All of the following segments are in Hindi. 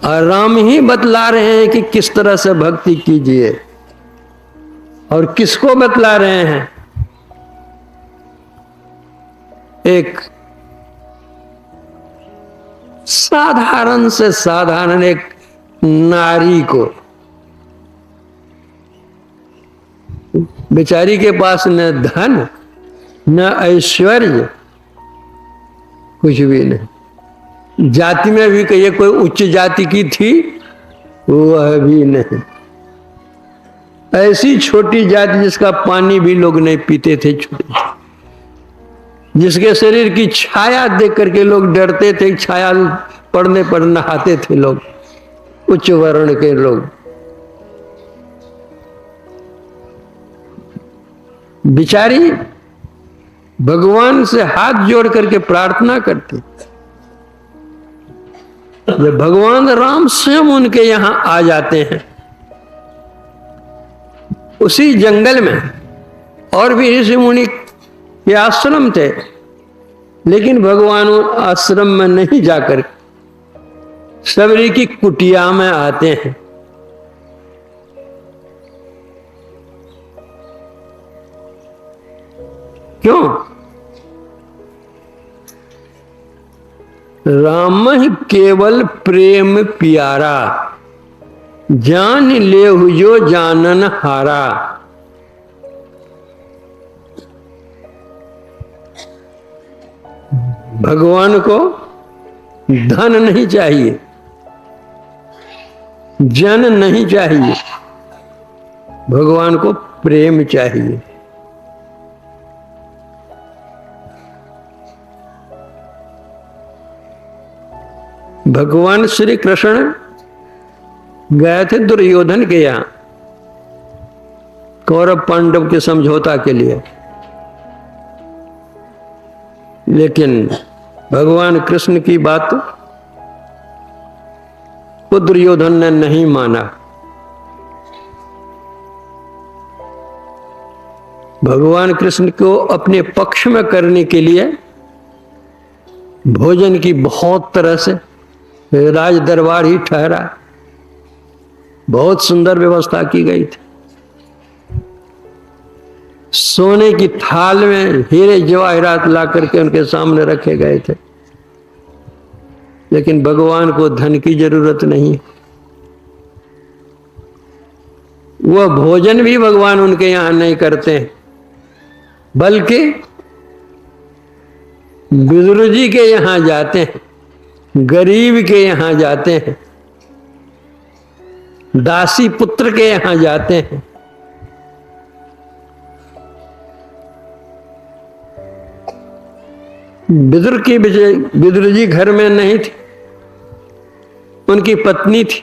और राम ही बतला रहे हैं कि किस तरह से भक्ति कीजिए। और किसको बतला रहे हैं? एक साधारण से साधारण एक नारी को, बेचारी के पास न धन न ऐश्वर्य, कुछ भी नहीं। जाति में भी कहिए कोई उच्च जाति की थी, वह भी नहीं। ऐसी छोटी जाति जिसका पानी भी लोग नहीं पीते थे, छोटे, जिसके शरीर की छाया देख करके लोग डरते थे, छाया पड़ने पर नहाते थे लोग, उच्च वर्ण के लोग। बिचारी भगवान से हाथ जोड़ करके प्रार्थना करती। जब भगवान राम स्वयं उनके यहां आ जाते हैं, उसी जंगल में और भी ऋषि मुनि के आश्रम थे, लेकिन भगवान आश्रम में नहीं जाकर सबरी की कुटिया में आते हैं। क्यों? राम ही केवल प्रेम प्यारा, जान ले जो जानन हारा। भगवान को धन नहीं चाहिए, जन नहीं चाहिए, भगवान को प्रेम चाहिए। भगवान श्री कृष्ण गए थे दुर्योधन के यहां कौरव पांडव के समझौता के लिए, लेकिन भगवान कृष्ण की बात को दुर्योधन ने नहीं माना। भगवान कृष्ण को अपने पक्ष में करने के लिए भोजन की बहुत तरह से राज दरबार ही ठहरा, बहुत सुंदर व्यवस्था की गई थी। सोने की थाल में हीरे जवाहरात ला करके उनके सामने रखे गए थे, लेकिन भगवान को धन की जरूरत नहीं। वह भोजन भी भगवान उनके यहां नहीं करते हैं, बल्कि विदुर जी के यहां जाते हैं, गरीब के यहां जाते हैं, दासी पुत्र के यहां जाते हैं। विदुर जी घर में नहीं थी, उनकी पत्नी थी।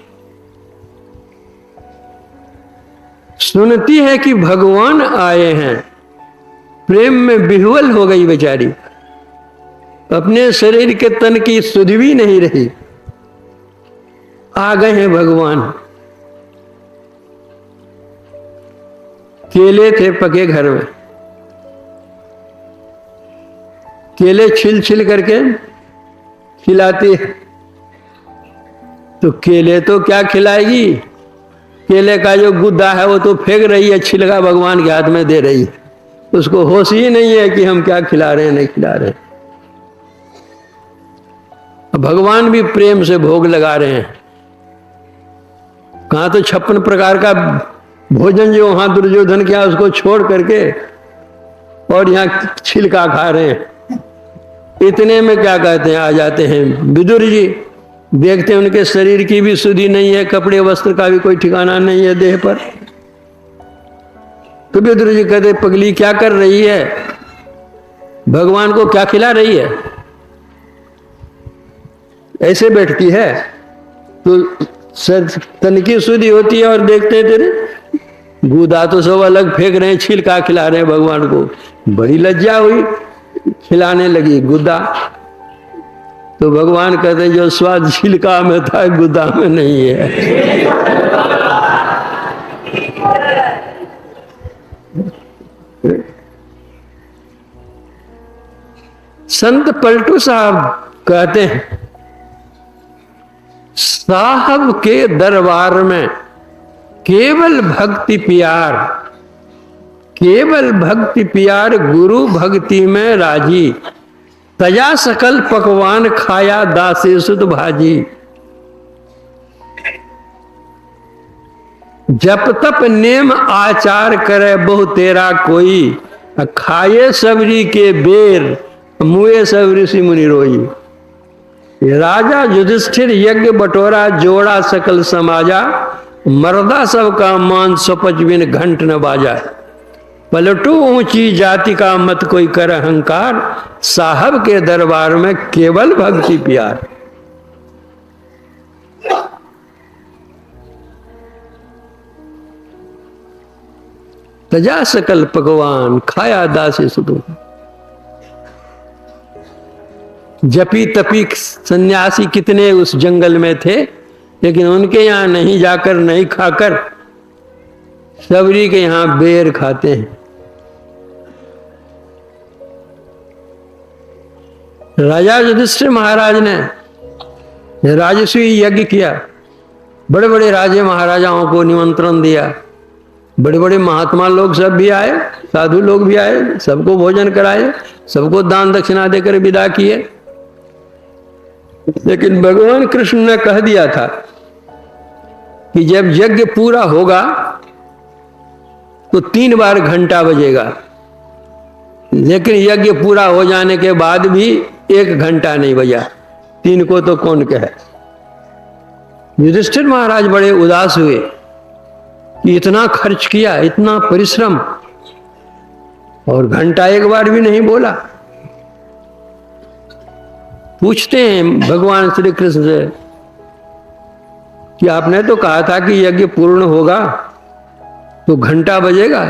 सुनती है कि भगवान आए हैं, प्रेम में विह्वल हो गई बेचारी, अपने शरीर के तन की सुध भी नहीं रही। आ गए हैं भगवान। केले थे पके घर में, केले छिल छिल करके खिलाती है। तो केले तो क्या खिलाएगी, केले का जो गुद्दा है वो तो फेंक रही है, छिलका भगवान के हाथ में दे रही है। उसको होश ही नहीं है कि हम क्या खिला रहे हैं नहीं खिला रहे हैं। भगवान भी प्रेम से भोग लगा रहे हैं। कहां तो 56 प्रकार का भोजन जो वहां दुर्योधन किया उसको छोड़ करके और यहाँ छिलका खा रहे हैं। इतने में क्या कहते हैं, आ जाते हैं विदुर जी। देखते हैं उनके शरीर की भी सुधि नहीं है, कपड़े वस्त्र का भी कोई ठिकाना नहीं है देह पर। तो विदुर जी कहते पगली क्या कर रही है, भगवान को क्या खिला रही है, ऐसे बैठती है। तो सर तन की सुधि होती है और देखते हैं तेरे गुदा तो सब अलग फेंक रहे हैं, छिलका खिला रहे हैं भगवान को। बड़ी लज्जा हुई, खिलाने लगी गुदा। तो भगवान कहते हैं जो स्वाद छिलका में था गुदा में नहीं है। संत पलटू साहब कहते हैं साहब के दरबार में केवल भक्ति प्यार, केवल भक्ति प्यार, गुरु भक्ति में राजी, तजा सकल पकवान खाया दासे सुध भाजी। जप तप नेम आचार करे बहु तेरा कोई, खाए सबरी के बेर मुए सब ऋषि मुनि रोई। राजा युधिष्ठिर यज्ञ बटोरा जोड़ा सकल समाजा, मर्दा सबका मान सपच बिन घंट न बाजा। पलटू ऊंची जाति का मत कोई कर अहंकार, साहब के दरबार में केवल भक्ति प्यार। तजा सकल पकवान खाया दासे सुदो। जपी तपी सन्यासी कितने उस जंगल में थे, लेकिन उनके यहां नहीं जाकर नहीं खाकर सबरी के यहां बेर खाते हैं। राजा युधिष्ठिर महाराज ने राजसूय यज्ञ किया, बड़े बड़े राजे महाराजाओं को निमंत्रण दिया, बड़े बड़े महात्मा लोग सब भी आए, साधु लोग भी आए, सबको भोजन कराए, सबको दान दक्षिणा देकर विदा किए। लेकिन भगवान कृष्ण ने कह दिया था कि जब यज्ञ पूरा होगा तो 3 बार घंटा बजेगा, लेकिन यज्ञ पूरा हो जाने के बाद भी 1 घंटा नहीं बजा। 3 को तो कौन कहे। युधिष्ठिर महाराज बड़े उदास हुए कि इतना खर्च किया, इतना परिश्रम, और घंटा 1 बार भी नहीं बोला। पूछते हैं भगवान श्री कृष्ण से कि आपने तो कहा था कि यज्ञ पूर्ण होगा तो घंटा बजेगा,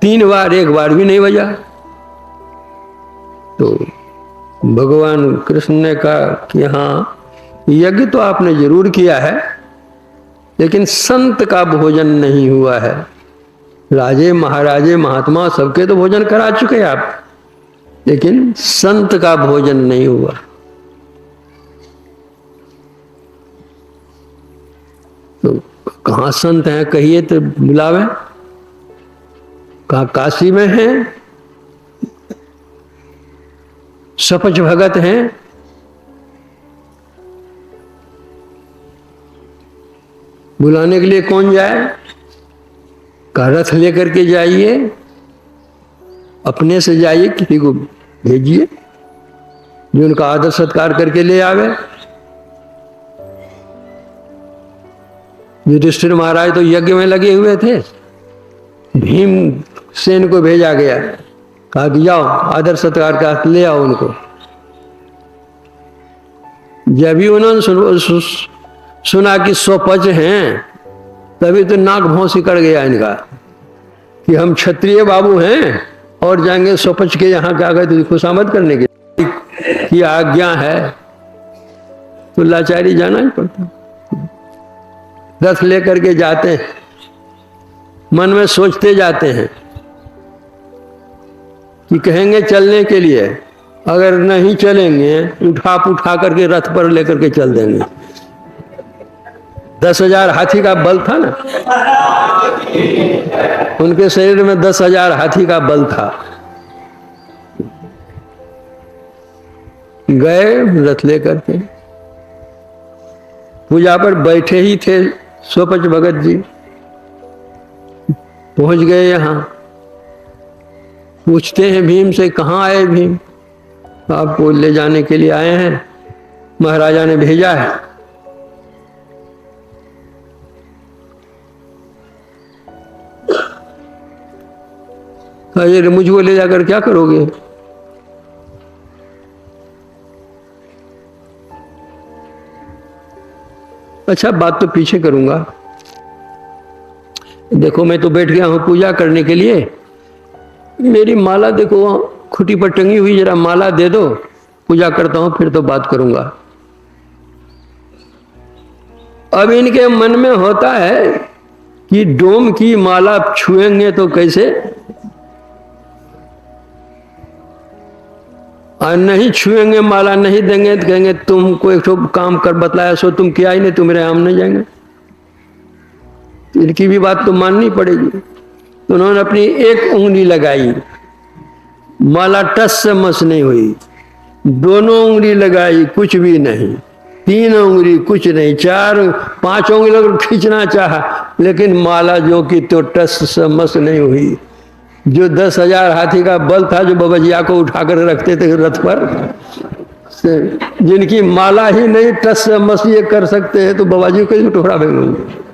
3 बार 1 बार भी नहीं बजा। तो भगवान कृष्ण ने कहा कि हाँ, यज्ञ तो आपने जरूर किया है, लेकिन संत का भोजन नहीं हुआ है। राजे महाराजे महात्मा सबके तो भोजन करा चुके आप, लेकिन संत का भोजन नहीं हुआ। तो कहाँ संत हैं कहिए तो बुलावे, कहाँ काशी में हैं, सपच भगत हैं, बुलाने के लिए कौन जाए। का रथ लेकर के जाइए, अपने से जाइए, किसी को भेजिए जो उनका आदर सत्कार करके ले आवे। युधिष्ठिर महाराज तो यज्ञ में लगे हुए थे, भीम सेन को भेजा गया, कहा कि जाओ आदर सत्कार का ले आओ उनको। जब भी उन्होंने सुना कि स्वपच हैं, तभी तो नाक भौं सिकड़ गया इनका कि हम क्षत्रिय बाबू हैं और जाएंगे स्वपच के यहाँ क्या गए तो खुशामद करने की आज्ञा है, तो लाचारी जाना ही पड़ता। रथ लेकर के जाते हैं, मन में सोचते जाते हैं कि कहेंगे चलने के लिए, अगर नहीं चलेंगे उठा करके रथ पर लेकर के चल देंगे। 10,000 हाथी का बल था ना, उनके शरीर में 10,000 हाथी का बल था। गए रथ लेकर के, पूजा पर बैठे ही थे स्वपच भगत जी, पहुंच गए यहां। पूछते हैं भीम से, कहाँ आए भीम? आपको ले जाने के लिए आए हैं, महाराजा ने भेजा है। अरे मुझको ले जाकर क्या करोगे? अच्छा बात तो पीछे करूंगा। देखो मैं तो बैठ गया हूं पूजा करने के लिए, मेरी माला देखो खुटी पर टंगी हुई, जरा माला दे दो, पूजा करता हूं, फिर तो बात करूंगा। अब इनके मन में होता है कि डोम की माला छुएंगे तो कैसे, और नहीं छुएंगे, माला नहीं देंगे तो कहेंगे तुमको एक काम कर बतलाया सो तुम किया ही नहीं, तुम मेरे हम नहीं जाएंगे। इनकी भी बात तो माननी पड़ेगी। तो उन्होंने अपनी एक उंगली लगाई, माला टस से मस नहीं हुई। दोनों उंगली लगाई, कुछ भी नहीं। तीन उंगली, कुछ नहीं। चार, पांच उंगली लोग खींचना चाहा, लेकिन माला जो की तो टस से मस नहीं हुई। जो 10,000 हाथी का बल था, जो बाबाजिया को उठाकर रखते थे रथ पर, जिनकी माला ही नहीं टस से मस ये कर सकते हैं, तो बाबाजी को कैसे टुकड़ा फेंकेंगे।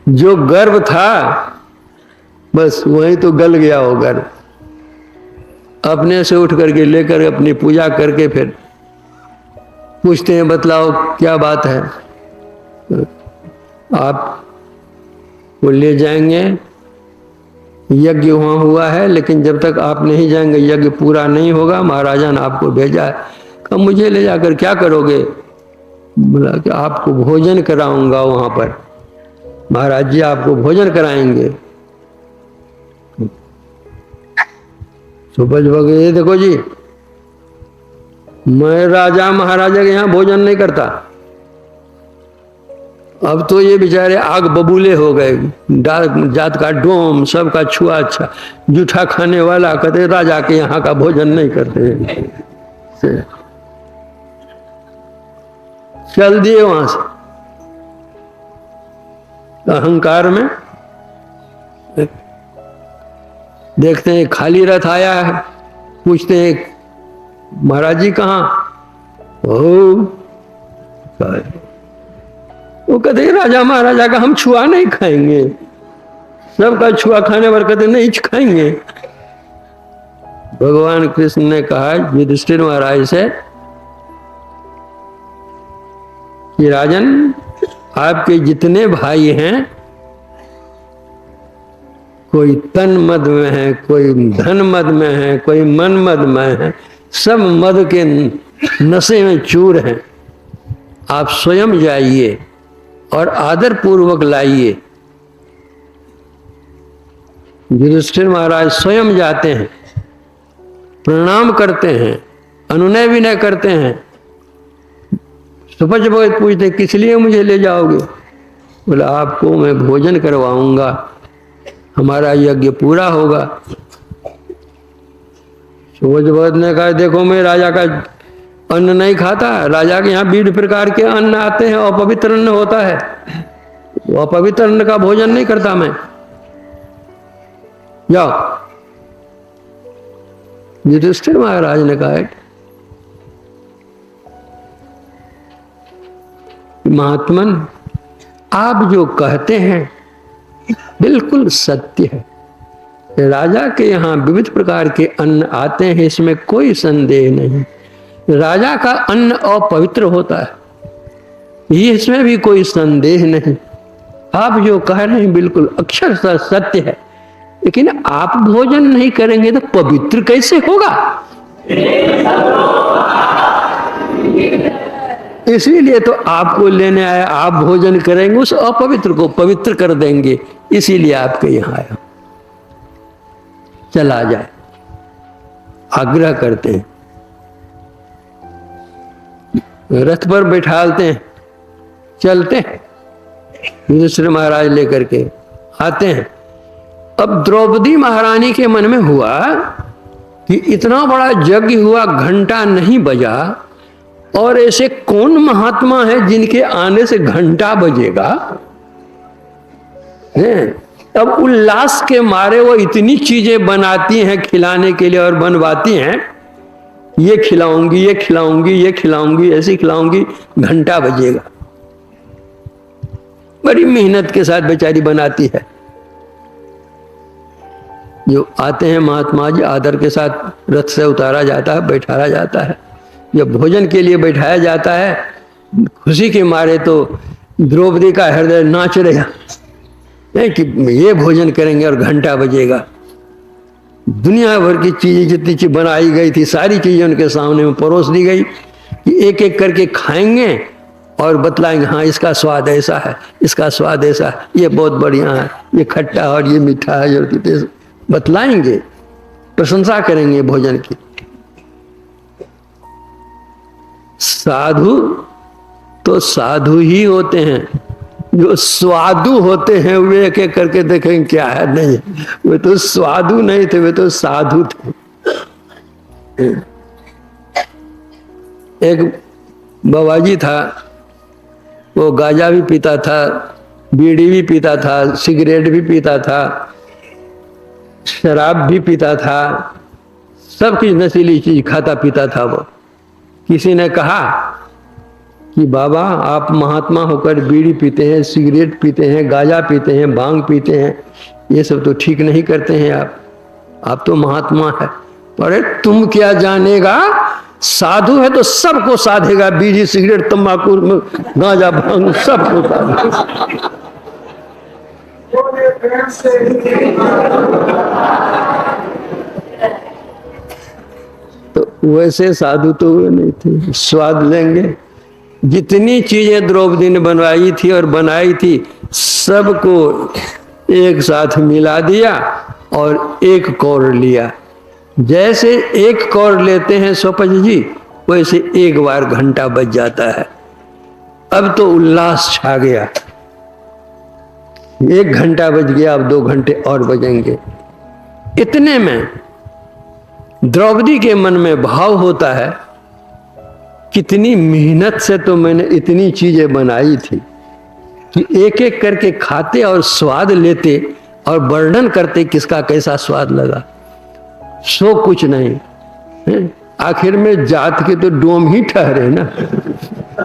जो गर्व था बस वही तो गल गया वो गर्व। अपने से उठ करके लेकर अपनी पूजा करके फिर पूछते हैं बतलाओ क्या बात है। आप वो ले जाएंगे, यज्ञ वहां हुआ है, लेकिन जब तक आप नहीं जाएंगे यज्ञ पूरा नहीं होगा। महाराजा ने आपको भेजा है। कहा मुझे ले जाकर क्या करोगे? बोला कि आपको भोजन कराऊंगा वहां पर, महाराज जी आपको भोजन कराएंगे। सुबह ये देखो जी, मैं राजा महाराजा के यहाँ भोजन नहीं करता। अब तो ये बेचारे आग बबूले हो गए, जात का डोम सबका छुआ अच्छा, जूठा खाने वाला कहते राजा के यहाँ का भोजन नहीं करते। चल दिए वहां से अहंकार में। देखते हैं खाली रथ आया है, पूछते हैं महाराज जी कहाँ? वो कहते हैं राजा महाराजा का हम छुआ नहीं खाएंगे, सबका छुआ खाने पर कहते नहीं खाएंगे। भगवान कृष्ण ने कहा युधिष्ठिर महाराज से कि राजन, आपके जितने भाई हैं, कोई तन मद में है, कोई धन मद में है, कोई मन मद में है, सब मद के नशे में चूर हैं। आप स्वयं जाइए और आदर पूर्वक लाइए। युधिष्ठिर महाराज स्वयं जाते हैं, प्रणाम करते हैं, अनुनय विनय करते हैं। सुपच भगत पूछते किस लिए मुझे ले जाओगे? बोला आपको मैं भोजन करवाऊंगा, हमारा यज्ञ पूरा होगा। सुपच भगत ने कहा देखो मैं राजा का अन्न नहीं खाता, राजा के यहाँ 20 प्रकार के अन्न आते हैं, अपवित्र अन्न होता है, वो अपवित्र अन्न का भोजन नहीं करता मैं। जाओ। युधिष्ठिर महाराज ने कहा महात्मन, आप जो कहते हैं बिल्कुल सत्य है। राजा के यहाँ विविध प्रकार के अन्न आते हैं, इसमें कोई संदेह नहीं। राजा का अन्न अपवित्र होता है, ये इसमें भी कोई संदेह नहीं। आप जो कह रहे हैं बिल्कुल अक्षरशः सत्य है, लेकिन आप भोजन नहीं करेंगे तो पवित्र कैसे होगा? इसीलिए तो आपको लेने आया, आप भोजन करेंगे, उस अपवित्र को पवित्र कर देंगे, इसीलिए आपके यहां आया। चला जाए, आग्रह करते हैं, रथ पर बैठालते हैं, चलते हैं। युधिष्ठिर महाराज लेकर के आते हैं। अब द्रौपदी महारानी के मन में हुआ कि इतना बड़ा यज्ञ हुआ, घंटा नहीं बजा, और ऐसे कौन महात्मा है जिनके आने से घंटा बजेगा? अब उल्लास के मारे वो इतनी चीजें बनाती हैं खिलाने के लिए और बनवाती हैं, ये खिलाऊंगी, ये खिलाऊंगी, ये खिलाऊंगी, ऐसी खिलाऊंगी, घंटा बजेगा। बड़ी मेहनत के साथ बेचारी बनाती है। जो आते हैं महात्मा जी, आदर के साथ रथ से उतारा जाता है, बैठाया जाता है। जब भोजन के लिए बैठाया जाता है, खुशी के मारे तो द्रौपदी का हृदय नाच रहेगा कि ये भोजन करेंगे और घंटा बजेगा। दुनिया भर की चीजें जितनी चीज बनाई गई थी, सारी चीजें उनके सामने में परोस दी गई कि एक एक करके खाएंगे और बतलाएंगे, हाँ इसका स्वाद ऐसा है, इसका स्वाद ऐसा है, ये बहुत बढ़िया है, ये खट्टा और ये मीठा है, और बतलाएंगे। प्रशंसा करेंगे भोजन की। साधु तो साधु ही होते हैं, जो स्वादु होते हैं वे एक एक करके देखेंगे क्या है, नहीं वे तो स्वादु नहीं थे, वे तो साधु थे। एक बाबाजी था, वो गांजा भी पीता था, बीड़ी भी पीता था, सिगरेट भी पीता था, शराब भी पीता था, सब कुछ नशीली चीज खाता पीता था वो। किसी ने कहा कि बाबा आप महात्मा होकर बीड़ी पीते हैं, सिगरेट पीते हैं, गांजा पीते हैं, भांग पीते हैं, ये सब तो ठीक नहीं करते हैं आप तो महात्मा है। अरे तुम क्या जानेगा, साधु है तो सबको साधेगा, बीड़ी सिगरेट तंबाकू गांजा भांग सबको साधेगा। तो वैसे साधु तो वे नहीं थे, स्वाद लेंगे। जितनी चीजें द्रौपदी ने बनवाई थी और बनाई थी सबको एक साथ मिला दिया और एक कौर लिया। जैसे एक कौर लेते हैं स्वपच जी, वैसे एक बार घंटा बज जाता है। अब तो उल्लास छा गया, 1 घंटा बज गया, अब 2 घंटे और बजेंगे। इतने में द्रौपदी के मन में भाव होता है, कितनी मेहनत से तो मैंने इतनी चीजें बनाई थी कि एक एक करके खाते और स्वाद लेते और वर्णन करते किसका कैसा स्वाद लगा। सो कुछ नहीं, आखिर में जात के तो डोम ही ठहरे ना,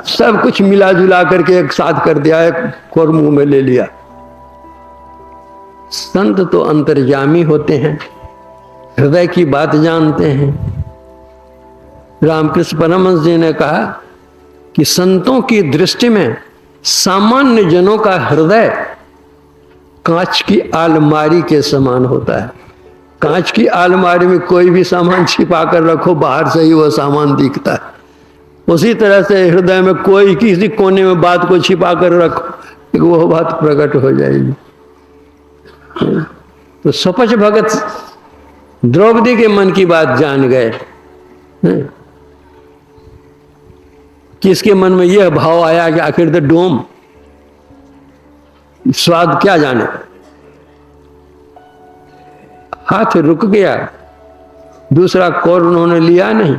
सब कुछ मिला जुला करके एक साथ कर दिया, एक कोर मुंह में ले लिया। संत तो अंतर्यामी होते हैं, हृदय की बात जानते हैं। रामकृष्ण परमहंस जी ने कहा कि संतों की दृष्टि में सामान्य जनों का हृदय कांच की अलमारी के समान होता है। कांच की अलमारी में कोई भी सामान छिपा कर रखो, बाहर से ही वह सामान दिखता है। उसी तरह से हृदय में कोई किसी कोने में बात को छिपा कर रखो, वह बात प्रकट हो जाएगी। तो स्वपच भगत द्रौपदी के मन की बात जान गए कि इसके मन में यह भाव आया कि आखिर द डोम स्वाद क्या जाने। हाथ रुक गया, दूसरा कौर उन्होंने लिया नहीं।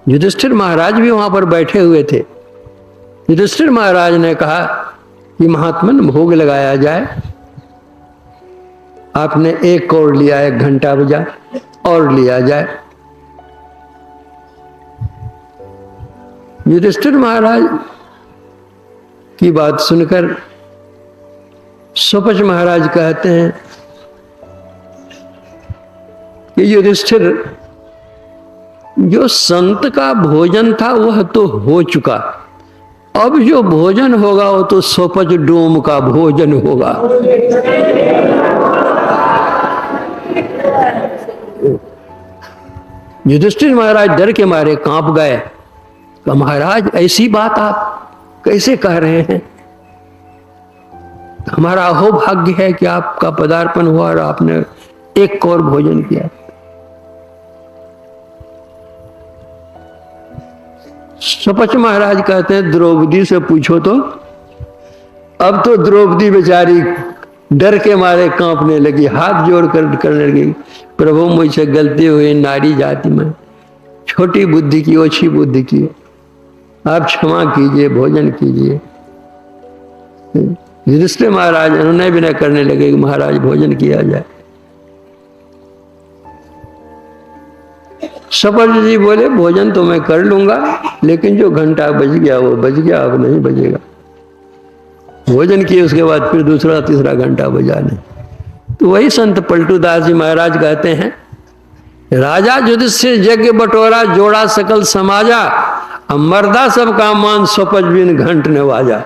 युधिष्ठिर महाराज भी वहां पर बैठे हुए थे। युधिष्ठिर महाराज ने कहा कि महात्मन भोग लगाया जाए। आपने 1 कौर लिया, 1 घंटा बजा, और लिया जाए। युधिष्ठिर महाराज की बात सुनकर स्वपच महाराज कहते हैं कि युधिष्ठिर, जो संत का भोजन था वह तो हो चुका, अब जो भोजन होगा वो तो स्वपच डोम का भोजन होगा। युधिष्ठिर महाराज डर के मारे कांप गए। तो महाराज ऐसी बात आप कैसे कह रहे हैं? हमारा अहोभाग्य है कि आपका पदार्पण हुआ और आपने 1 कौर भोजन किया। स्वपच महाराज कहते हैं द्रौपदी से पूछो तो। अब तो द्रौपदी बेचारी डर के मारे कांपने लगी, हाथ जोड़ कर करने लगी, प्रभु मुझसे गलती हुई, नारी जाति में छोटी बुद्धि की, ओछी बुद्धि की, आप क्षमा कीजिए, भोजन कीजिए। युधिष्ठिर महाराज अनुनय विनय करने लगे कि महाराज भोजन किया जाए। स्वपच जी बोले भोजन तो मैं कर लूंगा, लेकिन जो घंटा बज गया वो बज गया, अब नहीं बजेगा। भोजन किए उसके बाद फिर दूसरा तीसरा घंटा बजा नहीं। तो वही संत पलटूदास जी महाराज कहते हैं, राजा युधिष्ठिर यज्ञ बटोरा, जोड़ा सकल समाजा, मर्दा सबका मान स्वपच बिन घंट नवाजा।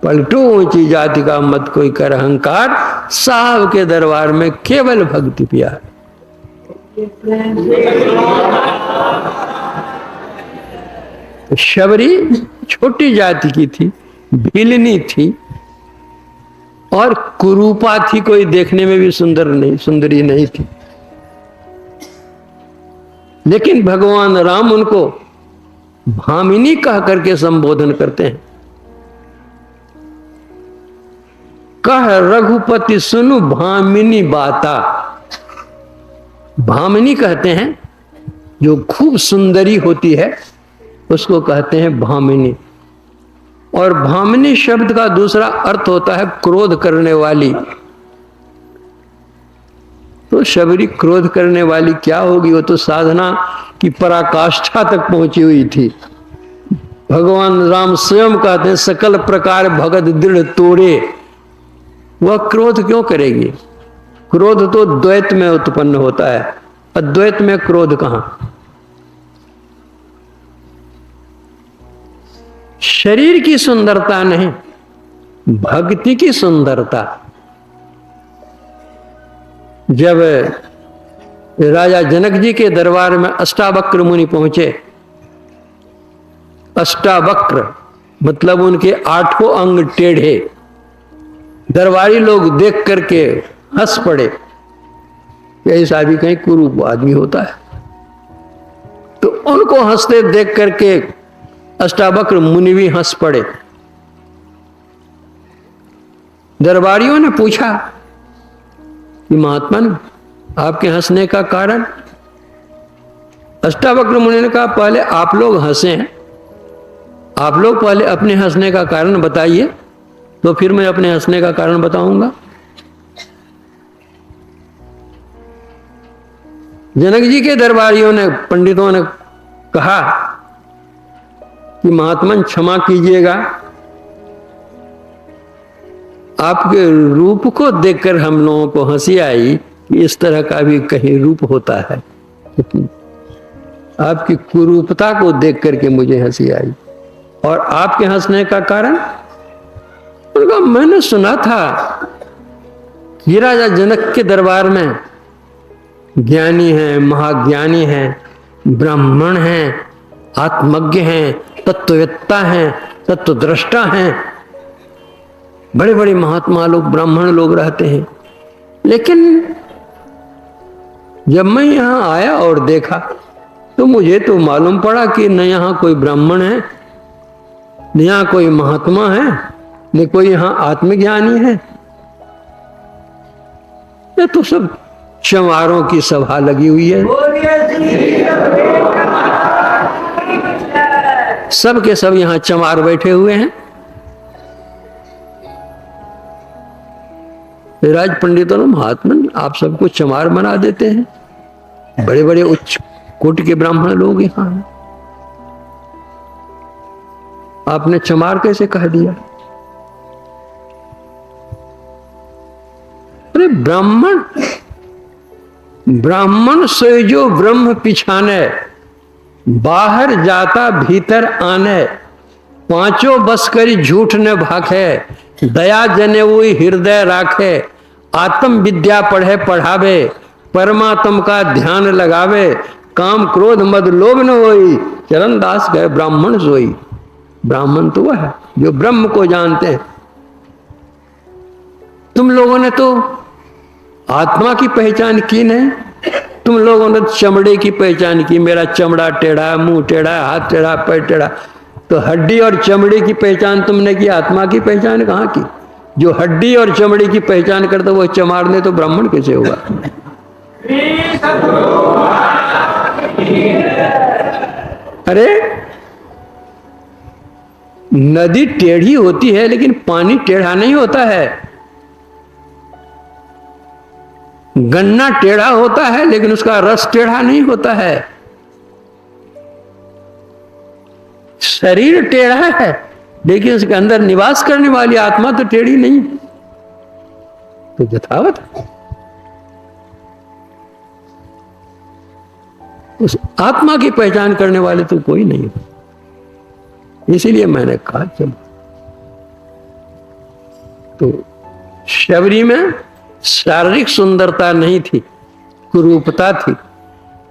पलटू ऊंची जाति का मत कोई कर अहंकार, साहब के दरबार में केवल भक्ति प्यार। शबरी छोटी जाति की थी, भीलनी थी और कुरूपा थी, कोई देखने में भी सुंदरी नहीं थी। लेकिन भगवान राम उनको भामिनी कह करके संबोधन करते हैं। कह रघुपति सुनु भामिनी बाता। भामिनी कहते हैं जो खूब सुंदरी होती है उसको कहते हैं भामिनी। और भामिनी शब्द का दूसरा अर्थ होता है क्रोध करने वाली। तो शबरी क्रोध करने वाली क्या होगी? वो तो साधना की पराकाष्ठा तक पहुंची हुई थी। भगवान राम स्वयं कहते हैं सकल प्रकार भगत दृढ़ तोरे। वह क्रोध क्यों करेगी? क्रोध तो द्वैत में उत्पन्न होता है, अद्वैत में क्रोध कहां? शरीर की सुंदरता नहीं, भक्ति की सुंदरता। जब राजा जनक जी के दरबार में अष्टावक्र मुनि पहुंचे, अष्टावक्र मतलब उनके 8 अंग टेढ़े, दरबारी लोग देख करके हंस पड़े। ऐसा भी कहीं कुरूप आदमी होता है? तो उनको हंसते देख करके अष्टावक्र मुनि भी हंस पड़े। दरबारियों ने पूछा कि महात्मन आपके हंसने का कारण? अष्टावक्र मुनि ने कहा पहले आप लोग हंसे हैं, आप लोग पहले अपने हंसने का कारण बताइए, तो फिर मैं अपने हंसने का कारण बताऊंगा। जनक जी के दरबारियों ने, पंडितों ने कहा कि महात्मन क्षमा कीजिएगा, आपके रूप को देखकर हम लोगों को हंसी आई कि इस तरह का भी कहीं रूप होता है। आपकी कुरूपता को देख करके मुझे हंसी आई। और आपके हंसने का कारण? उनका मैंने सुना था कि राजा जनक के दरबार में ज्ञानी हैं, महाज्ञानी हैं, ब्राह्मण हैं, आत्मज्ञ हैं, तत्ववेत्ता हैं, तत्वद्रष्टा हैं, बड़े बड़े महात्मा लोग, ब्राह्मण लोग रहते हैं। लेकिन जब मैं यहां आया और देखा तो मुझे तो मालूम पड़ा कि न यहां कोई ब्राह्मण है, न यहां कोई महात्मा है, न कोई यहां आत्मज्ञानी है। ये तो सब चमारों की सभा लगी हुई है। सब के सब यहां चमार बैठे हुए हैं। राज पंडितों ने, महात्मन आप सबको चमार बना देते हैं, बड़े बड़े उच्च कोटि के ब्राह्मण लोग यहां हैं, आपने चमार कैसे कह दिया? अरे ब्राह्मण, ब्राह्मण सोई जो ब्रह्म पिछाने, बाहर जाता भीतर आने, पांचों बस करी झूठ न भाखे, दया जने हुई हृदय राखे, आत्म विद्या पढ़े पढ़ावे, परमात्म का ध्यान लगावे, काम क्रोध मद लोभ न होई, चरण दास गए ब्राह्मण सोई। ब्राह्मण तो वह है जो ब्रह्म को जानते हैं। तुम लोगों ने तो आत्मा की पहचान की नहीं, तुम लोगों ने चमड़े की पहचान की, मेरा चमड़ा टेढ़ा, मुंह टेढ़ा, हाथ टेढ़ा, पैर टेढ़ा। तो हड्डी और चमड़ी की पहचान तुमने की, आत्मा की पहचान कहां की? जो हड्डी और चमड़ी की पहचान करता वो चमार ने तो ब्राह्मण कैसे होगा? अरे नदी टेढ़ी होती है लेकिन पानी टेढ़ा नहीं होता है। गन्ना टेढ़ा होता है लेकिन उसका रस टेढ़ा नहीं होता है। शरीर टेढ़ा है लेकिन उसके अंदर निवास करने वाली आत्मा तो टेढ़ी नहीं, तो यथावत उस आत्मा की पहचान करने वाले तो कोई नहीं। इसीलिए मैंने कहा चलो। तो शबरी में शारीरिक सुंदरता नहीं थी, कुरूपता थी,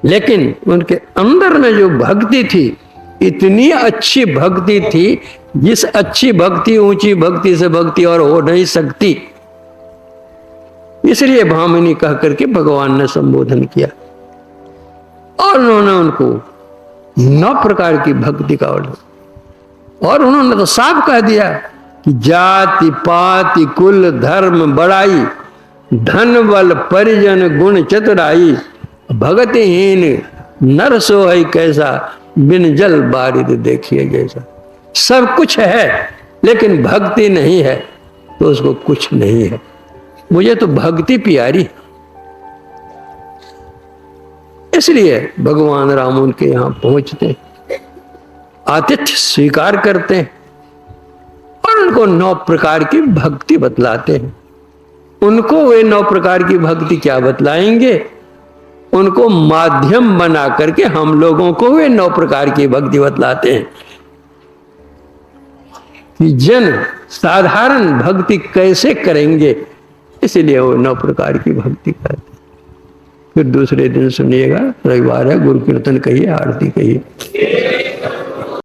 लेकिन उनके अंदर में जो भक्ति थी, इतनी अच्छी भक्ति थी जिस अच्छी भक्ति, ऊंची भक्ति से भक्ति और हो नहीं सकती। इसलिए भामिनी कह करके भगवान ने संबोधन किया। और उन्होंने उनको 9 प्रकार की भक्ति का ऑर्डर, और उन्होंने तो साफ कह दिया कि जाति पाति कुल धर्म बड़ाई, धन बल परिजन गुण चतुराई, भगतिहीन नर सो है कैसा, बिन जल बारिद देखिए जैसा। सब कुछ है लेकिन भक्ति नहीं है तो उसको कुछ नहीं है। मुझे तो भक्ति प्यारी है, इसलिए भगवान राम उनके यहां पहुंचते, आतिथ्य स्वीकार करते हैं और उनको 9 प्रकार की भक्ति बतलाते हैं। उनको वे 9 प्रकार की भक्ति क्या बतलाएंगे, उनको माध्यम बना करके हम लोगों को वे 9 प्रकार की भक्ति बतलाते हैं कि जन साधारण भक्ति कैसे करेंगे, इसलिए वो 9 प्रकार की भक्ति करते हैं। फिर दूसरे दिन सुनिएगा, रविवार है, गुरु कीर्तन कहिए, आरती कहिए।